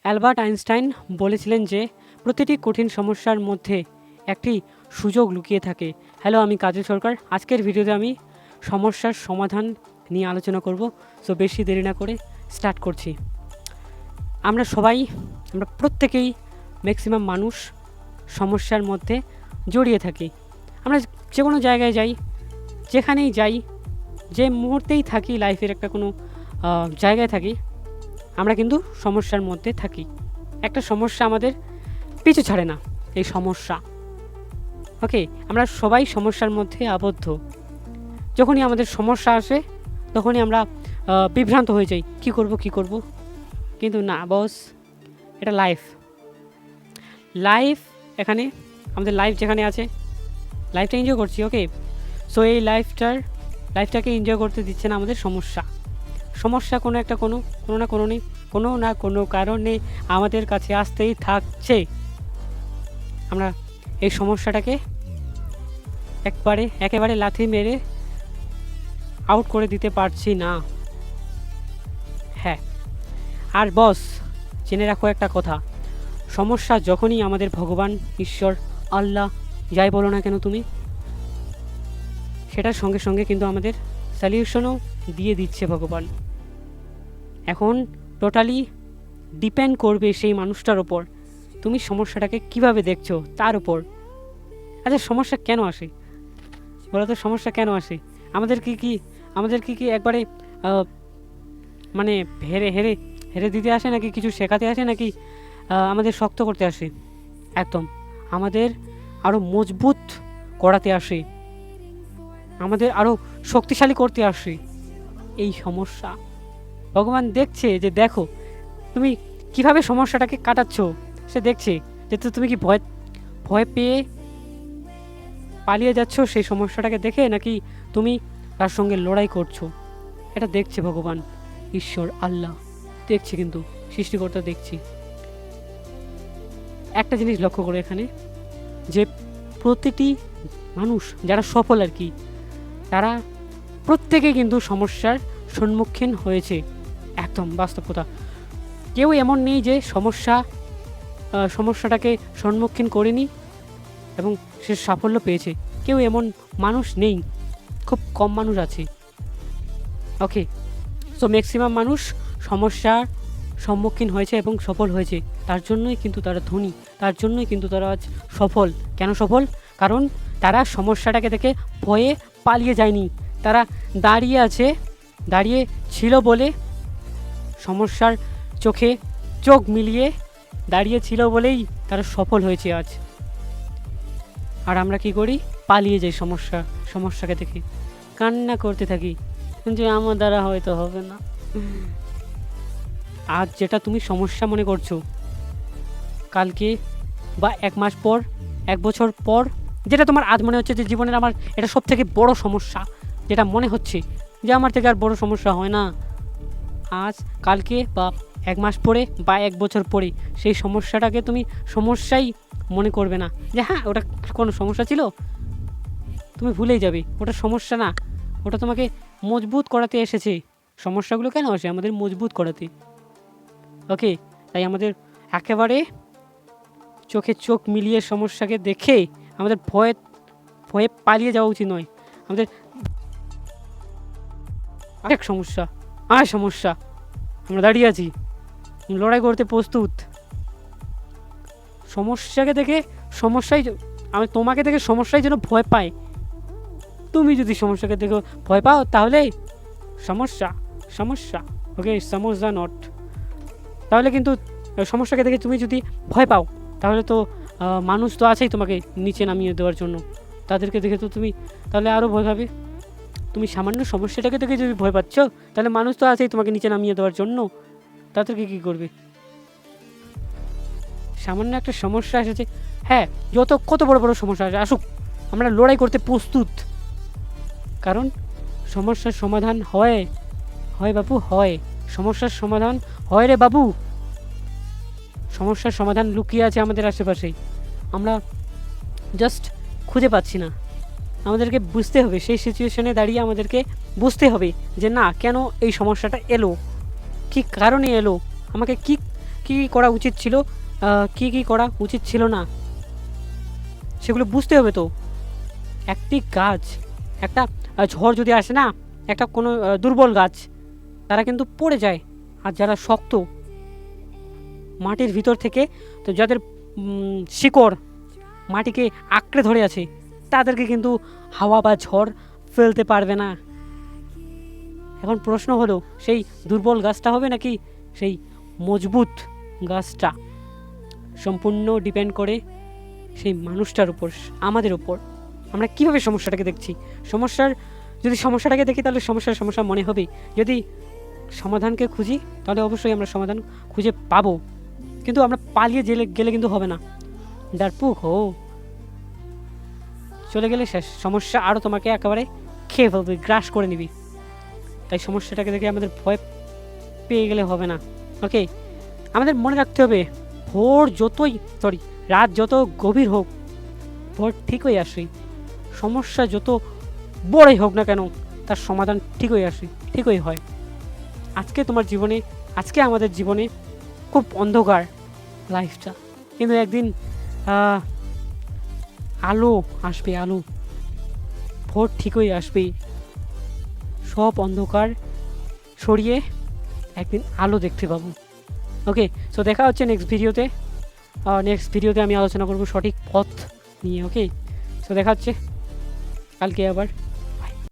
Albert Einstein বলেছিলেন যে প্রতিটি কঠিন সমস্যার মধ্যে একটি সুযোগ লুকিয়ে থাকে। হ্যালো, আমি কাজল সরকার। আজকের ভিডিওতে আমি সমস্যার সমাধান নিয়ে আলোচনা করব। সো বেশি দেরি না করে স্টার্ট করছি। আমরা প্রত্যেকেই ম্যাক্সিমাম মানুষ সমস্যার মধ্যে জড়িয়ে থাকি। আমরা যে কোনো জায়গায় যাই, যেখানেই যাই, যে মুহূর্তেই থাকি, লাইফের একটা কোনো জায়গায় থাকি, আমরা কিন্তু সমস্যার মধ্যে থাকি। একটা সমস্যা আমাদের পিছু ছাড়ে না, এই সমস্যা। ওকে, আমরা সবাই সমস্যার মধ্যে আবদ্ধ। যখনই আমাদের সমস্যা আসে তখনই আমরা বিভ্রান্ত হয়ে যাই, কি করব। কিন্তু না বস, এটা লাইফ এখানে আমাদের লাইফ যেখানে আছে, লাইফটা এনজয় করছি। ওকে, সো এই লাইফটাকে এনজয় করতে দিচ্ছে না আমাদের সমস্যা কোনো না কোনো কারণে আমাদের কাছে আসতেই থাকছে। আমরা এই সমস্যাটাকে একেবারে লাথি মেরে আউট করে দিতে পারছি না। হ্যাঁ, আর বস, জেনে রাখো একটা কথা, সমস্যা যখনই আমাদের ভগবান, ঈশ্বর, আল্লাহ যাই বলো না কেন তুমি, সেটার সঙ্গে সঙ্গে কিন্তু আমাদের সলিউশনও দিয়ে দিচ্ছে ভগবান। এখন টোটালি ডিপেন্ড করবে সেই মানুষটার ওপর, তুমি সমস্যাটাকে কিভাবে দেখছো তার উপর। আচ্ছা, সমস্যা কেন আসে বলো তো? সমস্যা কেন আসে? আমাদের কি একবারে মানে হেরে দিতে আসে, নাকি কিছু শেখাতে আসে, নাকি আমাদের শক্ত করতে আসে? একদম আমাদের আরও মজবুত করাতে আসে, আমাদের আরও শক্তিশালী করতে আসে। এই সমস্যা ভগবান দেখছে যে দেখো তুমি কিভাবে সমস্যাটাকে কাটাচ্ছ। সে দেখছে যে তুমি কি ভয় পেয়ে পালিয়ে যাচ্ছ সেই সমস্যাটাকে দেখে, নাকি তুমি তার সঙ্গে লড়াই করছো। এটা দেখছে ভগবান, ঈশ্বর, আল্লাহ দেখছে, কিন্তু সৃষ্টিকর্তা দেখছে। একটা জিনিস লক্ষ্য করে এখানে, যে প্রতিটি মানুষ যারা সফল আর কি, তারা প্রত্যেকে কিন্তু সমস্যার সম্মুখীন হয়েছে। একদম বাস্তব কথা। কেউ এমন নেই যে সমস্যাটাকে সম্মুখীন করেনি এবং সে সাফল্য পেয়েছে। কেউ এমন মানুষ নেই, খুব কম মানুষ আছে। ওকে, সো ম্যাক্সিমাম মানুষ সমস্যার সম্মুখীন হয়েছে এবং সফল হয়েছে। তার জন্যই কিন্তু তারা ধনী, তার জন্যই কিন্তু তারা আজ সফল। কেন সফল? কারণ তারা সমস্যাটাকে দেখে ভয়ে পালিয়ে যায়নি। তারা দাঁড়িয়ে ছিল বলে, সমস্যার চোখে চোখ মিলিয়ে দাঁড়িয়ে ছিল বলেই তারা সফল হয়েছে আজ। আর আমরা কি করি? পালিয়ে যাই সমস্যাকে দেখে, কান্না করতে থাকি যে আমার দ্বারা হয়তো হবে না। আজ যেটা তুমি সমস্যা মনে করছো, কালকে বা 1 মাস পর, 1 বছর পর, যেটা তোমার আজ মনে হচ্ছে যে জীবনের আমার এটা সব থেকে বড় সমস্যা, যেটা মনে হচ্ছে যে আমার থেকে আর বড় সমস্যা হয় না, আজ কালকে বা 1 মাস পরে বা 1 বছর পরে সেই সমস্যাটাকে তুমি সমস্যাই মনে করবে না, যে হ্যাঁ ওটা কোনো সমস্যা ছিল। তুমি ভুলেই যাবে ওটা সমস্যা না, ওটা তোমাকে মজবুত করাতে এসেছে। সমস্যাগুলো কেন আসে? আমাদের মজবুত করাতে। ওকে, তাই আমাদের একেবারে চোখে চোখ মিলিয়ে সমস্যাকে দেখে আমাদের ভয়ে পালিয়ে যাওয়া উচিত নয়। আমাদের অনেক সমস্যা, আমরা দাঁড়িয়ে আছি, লড়াই করতে প্রস্তুত। সমস্যাকে দেখে আমি তোমাকে দেখে সমস্যায় যেন ভয় পাই। তুমি যদি সমস্যাকে দেখে ভয় পাও তাহলে সমস্যা ওকে, সমস্যা নট। তাহলে কিন্তু সমস্যাকে দেখে তুমি যদি ভয় পাও, তাহলে তো মানুষ তো আছেই তোমাকে নিচে নামিয়ে দেওয়ার জন্য। তাদেরকে দেখে তো তুমি তাহলে আরও ভয় পাবে। তুমি সামান্য সমস্যাটাকে দেখে যদি ভয় পাচ্ছ, তাহলে মানুষ তো আছেই তোমাকে নিচে নামিয়ে দেওয়ার জন্য। তাদেরকে কী করবে? সামান্য একটা সমস্যা এসেছে, হ্যাঁ, কত বড় বড় সমস্যা আসুক, আমরা লড়াই করতে প্রস্তুত। কারণ সমস্যার সমাধান হয় বাবু, হয়। সমস্যার সমাধান হয় রে বাবু। সমস্যার সমাধান লুকিয়ে আছে আমাদের আশেপাশেই, আমরা জাস্ট খুঁজে পাচ্ছি না। আমাদেরকে বুঝতে হবে, সেই সিচুয়েশনে দাঁড়িয়ে আমাদেরকে বুঝতে হবে যে না, কেন এই সমস্যাটা এলো, কী কারণে এলো, আমাকে কী করা উচিত ছিল, কী করা উচিত ছিল না, সেগুলো বুঝতে হবে তো। একটি গাছ, একটা ঝড় যদি আসে না, একটা কোনো দুর্বল গাছ, তারা কিন্তু পড়ে যায়। আর যারা শক্ত মাটির ভিতর থেকে, তো যাদের শিকড় মাটিকে আঁকড়ে ধরে আছে, তাদেরকে কিন্তু হাওয়া বা ঝড় ফেলতে পারবে না। এখন প্রশ্ন হলো, সেই দুর্বল গাছটা হবে নাকি সেই মজবুত গাছটা? সম্পূর্ণ ডিপেন্ড করে সেই মানুষটার উপর, আমাদের উপর। আমরা কীভাবে সমস্যাটাকে দেখছি। যদি সমস্যাটাকে দেখি তাহলে সমস্যা মনে হবে। যদি সমাধানকে খুঁজি তাহলে অবশ্যই আমরা সমাধান খুঁজে পাবো। কিন্তু আমরা পালিয়ে গেলে কিন্তু হবে না। ডারপুক চলে গেলে শেষ, সমস্যা আরও তোমাকে একেবারে খেয়ে ফেলবে, গ্রাস করে নিবি। তাই সমস্যাটাকে দেখে আমাদের ভয় পেয়ে গেলে হবে না। ওকে, আমাদের মনে রাখতে হবে, রাত যত গভীর হোক, ভোর ঠিকই আসে। সমস্যা যত বড়ই হোক না কেন, তার সমাধান ঠিকই হয়। আজকে আমাদের জীবনে খুব অন্ধকার লাইফটা, কিন্তু একদিন আলো আসবে, ভোর ঠিকই আসবে। সব অন্ধকার সরিয়ে একদিন আলো দেখতে পাবো। ওকে, সো দেখা হচ্ছে নেক্সট ভিডিওতে আমি আলোচনা করব সঠিক পথ নিয়ে। ওকে, সো দেখা হচ্ছে কালকে আবার।